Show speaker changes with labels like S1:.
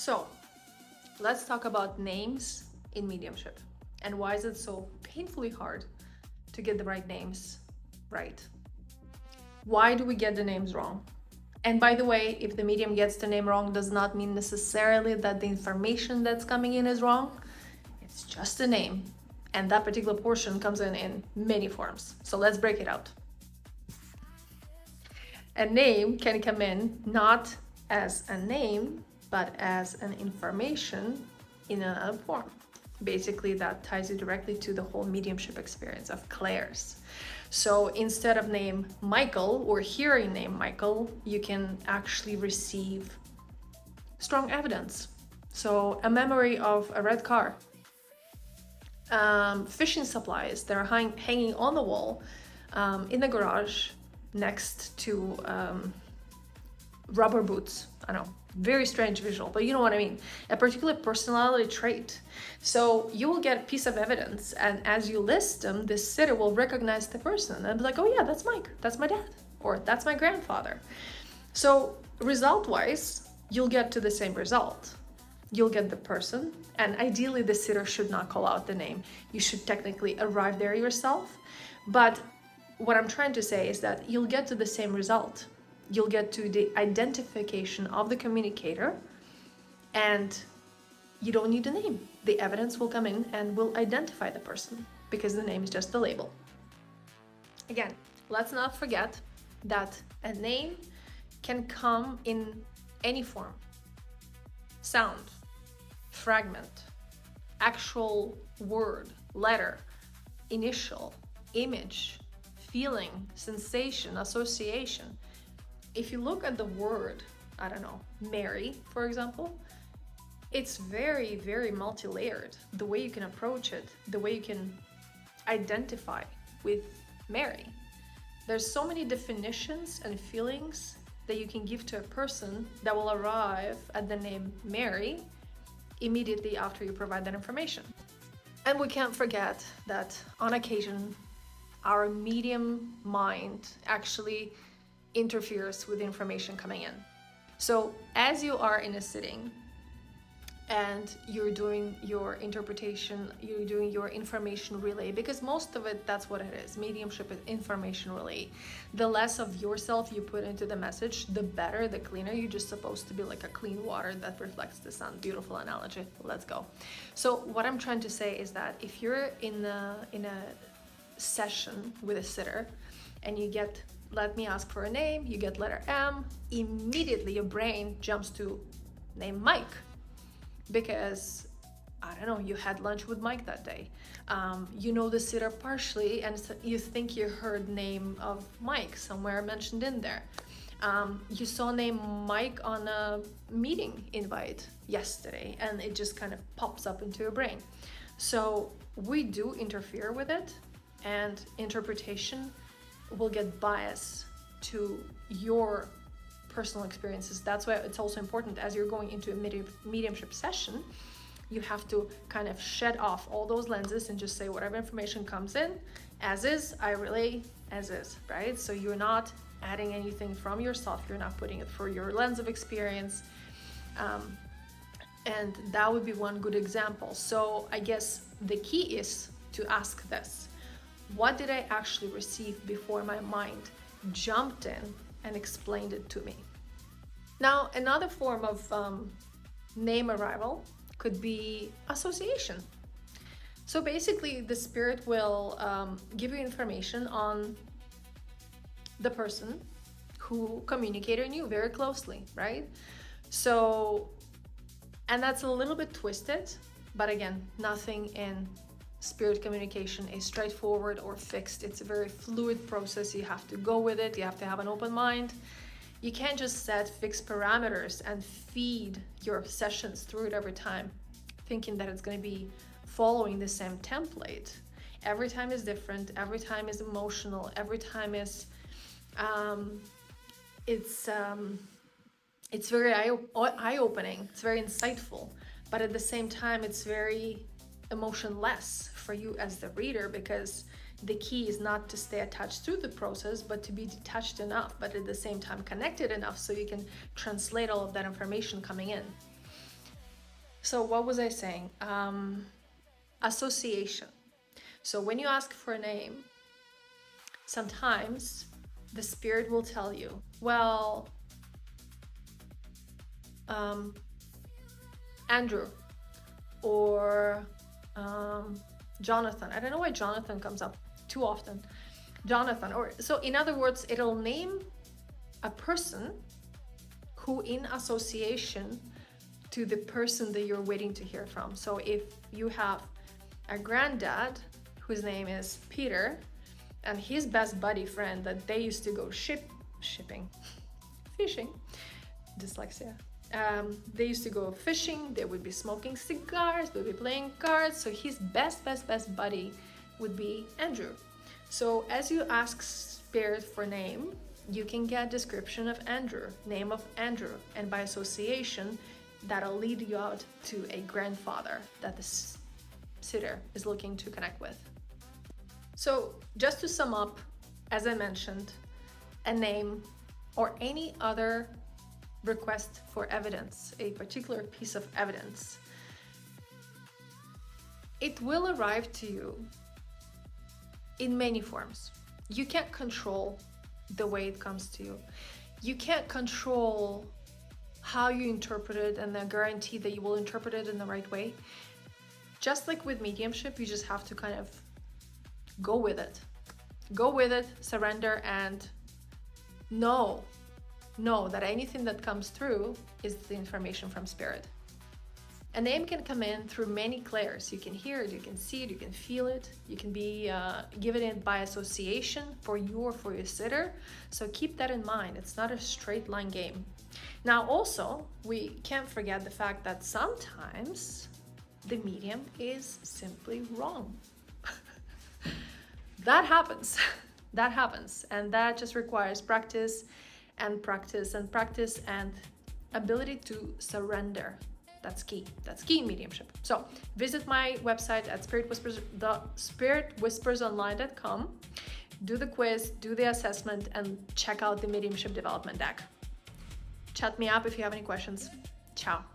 S1: So let's talk about names in mediumship and why is it so painfully hard to get the right names right. Why do we get the names wrong? And by the way, if the medium gets the name wrong, does not mean necessarily that the information that's coming in is wrong. It's just a name. And that particular portion comes in many forms. So let's break it out. A name can come in not as a name, but as an information in another form. Basically, that ties you directly to the whole mediumship experience of clairs. So instead of name Michael or hearing name Michael, you can actually receive strong evidence. So a memory of a red car, fishing supplies that are hanging on the wall in the garage next to rubber boots. I know, very strange visual, but you know what I mean. A particular personality trait. So you will get a piece of evidence, and as you list them, this sitter will recognize the person and be like, oh yeah, that's Mike, that's my dad, or that's my grandfather. So result-wise, you'll get to the same result. You'll get the person, and ideally the sitter should not call out the name. You should technically arrive there yourself. But what I'm trying to say is that you'll get to the same result. You'll get to the identification of the communicator, and you don't need a name. The evidence will come in and will identify the person because the name is just the label. Again, let's not forget that a name can come in any form. Sound, fragment, actual word, letter, initial, image, feeling, sensation, association. If you look at the word, I don't know, Mary, for example, it's very, very multi-layered. The way you can approach it, the way you can identify with Mary. There's so many definitions and feelings that you can give to a person that will arrive at the name Mary immediately after you provide that information. And we can't forget that on occasion, our medium mind actually interferes with the information coming in. So as you are in a sitting and you're doing your interpretation, you're doing your information relay, because most of it, that's what it is. Mediumship is information relay. The less of yourself you put into the message, the better, the cleaner. You're just supposed to be like a clean water that reflects the sun. Beautiful analogy. Let's go. So what I'm trying to say is that if you're in a session with a sitter and you get, let me ask for a name, you get letter M, immediately your brain jumps to name Mike. Because, I don't know, you had lunch with Mike that day. You know the sitter partially, and you think you heard name of Mike somewhere mentioned in there. You saw name Mike on a meeting invite yesterday, and it just kind of pops up into your brain. So we do interfere with it, and interpretation will get biased to your personal experiences. That's why it's also important as you're going into a mediumship session, you have to kind of shed off all those lenses and just say whatever information comes in as is, I relay as is, right? So you're not adding anything from yourself, you're not putting it through your lens of experience. And that would be one good example. So I guess the key is to ask this: what did I actually receive before my mind jumped in and explained it to me? Now, another form of name arrival could be association. So basically, the spirit will give you information on the person who communicated you very closely, right? So, and that's a little bit twisted, but again, nothing in spirit communication is straightforward or fixed. It's a very fluid process. You have to go with it. You have to have an open mind. You can't just set fixed parameters and feed your sessions through it every time, thinking that it's going to be following the same template. Every time is different. Every time is emotional. Every time is, it's very eye-opening. It's very insightful, but at the same time, it's very emotionless for you as the reader, because the key is not to stay attached through the process, but to be detached enough, but at the same time connected enough so you can translate all of that information coming in. So what was I saying? Association. So when you ask for a name, sometimes the spirit will tell you, well, Andrew, or Jonathan. I don't know why Jonathan comes up too often. Jonathan, or so in other words, it'll name a person who in association to the person that you're waiting to hear from. So if you have a granddad whose name is Peter, and his best buddy friend that they used to go fishing, dyslexia. They used to go fishing, they would be smoking cigars, they would be playing cards. So his best buddy would be Andrew. So as you ask spirit for name, you can get description of Andrew, name of Andrew, and by association, that'll lead you out to a grandfather that the sitter is looking to connect with. So just to sum up, as I mentioned, a name or any other request for evidence, a particular piece of evidence, it will arrive to you in many forms. You can't control the way it comes to you. You can't control how you interpret it and the guarantee that you will interpret it in the right way. Just like with mediumship, you just have to kind of go with it, surrender, and know that anything that comes through is the information from spirit. A name can come in through many clairs. You can hear it, you can see it, you can feel it. You can be given it by association for you or for your sitter. So keep that in mind. It's not a straight line game. Now also, we can't forget the fact that sometimes the medium is simply wrong. That happens. That happens. And that just requires practice and ability to surrender. That's key. That's key in mediumship. So visit my website at spiritwhispersonline.com, do the quiz, do the assessment, and check out the mediumship development deck. Chat me up if you have any questions. Ciao.